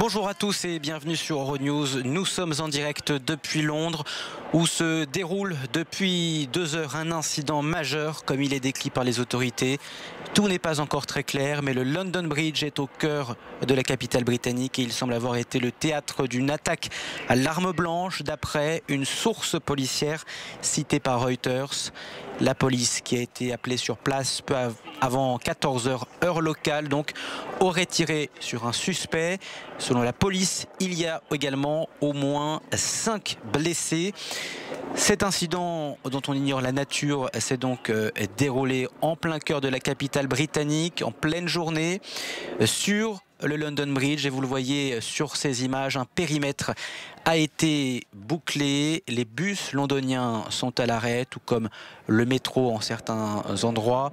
Bonjour à tous et bienvenue sur Euronews. Nous sommes en direct depuis Londres où se déroule depuis 2 heures un incident majeur comme il est décrit par les autorités. Tout n'est pas encore très clair, mais le London Bridge est au cœur de la capitale britannique et il semble avoir été le théâtre d'une attaque à l'arme blanche d'après une source policière citée par Reuters. La police qui a été appelée sur place peu avant 14 heures heure locale donc aurait tiré sur un suspect. Selon la police, il y a également au moins 5 blessés. Cet incident dont on ignore la nature s'est donc déroulé en plein cœur de la capitale britannique, en pleine journée, sur le London Bridge. Et vous le voyez sur ces images, un périmètre a été bouclé. Les bus londoniens sont à l'arrêt, tout comme le métro en certains endroits.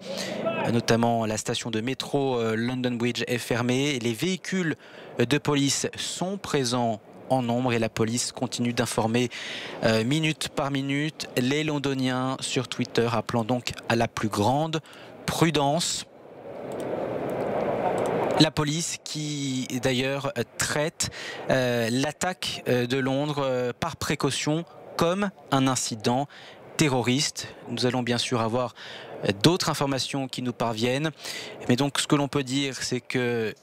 Notamment la station de métro London Bridge est fermée. Les véhicules de police sont présents en nombre et la police continue d'informer minute par minute les Londoniens sur Twitter, appelant donc à la plus grande prudence. La police qui d'ailleurs traite l'attaque de Londres par précaution comme un incident terroriste. Nous allons bien sûr avoir d'autres informations qui nous parviennent. Mais donc ce que l'on peut dire, c'est que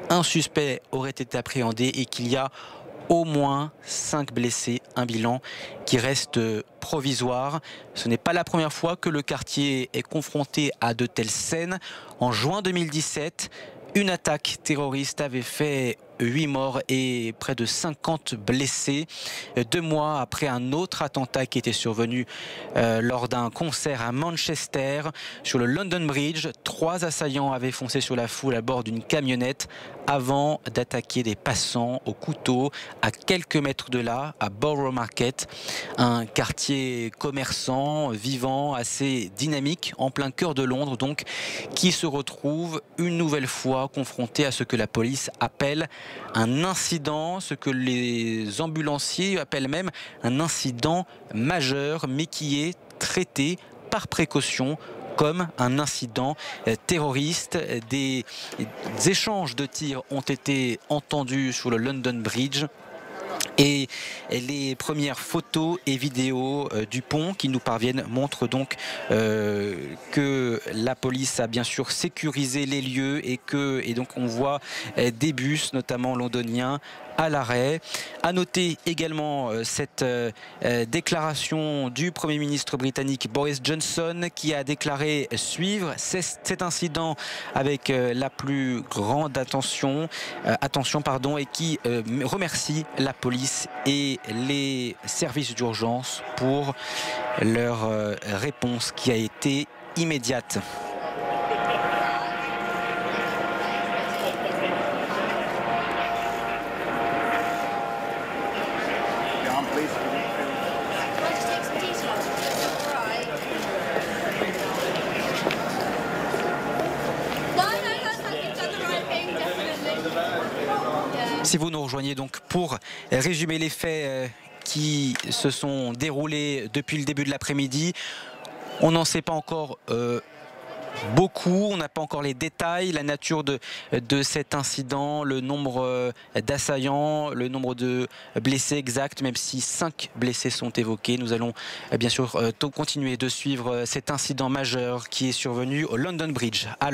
un suspect aurait été appréhendé et qu'il y a au moins 5 blessés, un bilan qui reste provisoire. Ce n'est pas la première fois que le quartier est confronté à de telles scènes. En juin 2017, une attaque terroriste avait fait 8 morts et près de 50 blessés. 2 mois après un autre attentat qui était survenu lors d'un concert à Manchester. Sur le London Bridge, 3 assaillants avaient foncé sur la foule à bord d'une camionnette avant d'attaquer des passants au couteau à quelques mètres de là, à Borough Market, un quartier commerçant, vivant, assez dynamique, en plein cœur de Londres donc, qui se retrouve une nouvelle fois confronté à ce que la police appelle un incident, ce que les ambulanciers appellent même un incident majeur, mais qui est traité par précaution comme un incident terroriste. Des échanges de tirs ont été entendus sur le London Bridge. Et les premières photos et vidéos du pont qui nous parviennent montrent donc que la police a bien sûr sécurisé les lieux et donc on voit des bus, notamment londoniens, à l'arrêt. À noter également cette déclaration du Premier ministre britannique Boris Johnson qui a déclaré suivre cet incident avec la plus grande attention et qui remercie la police et les services d'urgence pour leur réponse qui a été immédiate. Si vous nous rejoignez donc pour résumer les faits qui se sont déroulés depuis le début de l'après-midi, on n'en sait pas encore beaucoup, on n'a pas encore les détails, la nature de cet incident, le nombre d'assaillants, le nombre de blessés exact, même si 5 blessés sont évoqués. Nous allons bien sûr continuer de suivre cet incident majeur qui est survenu au London Bridge à Londres.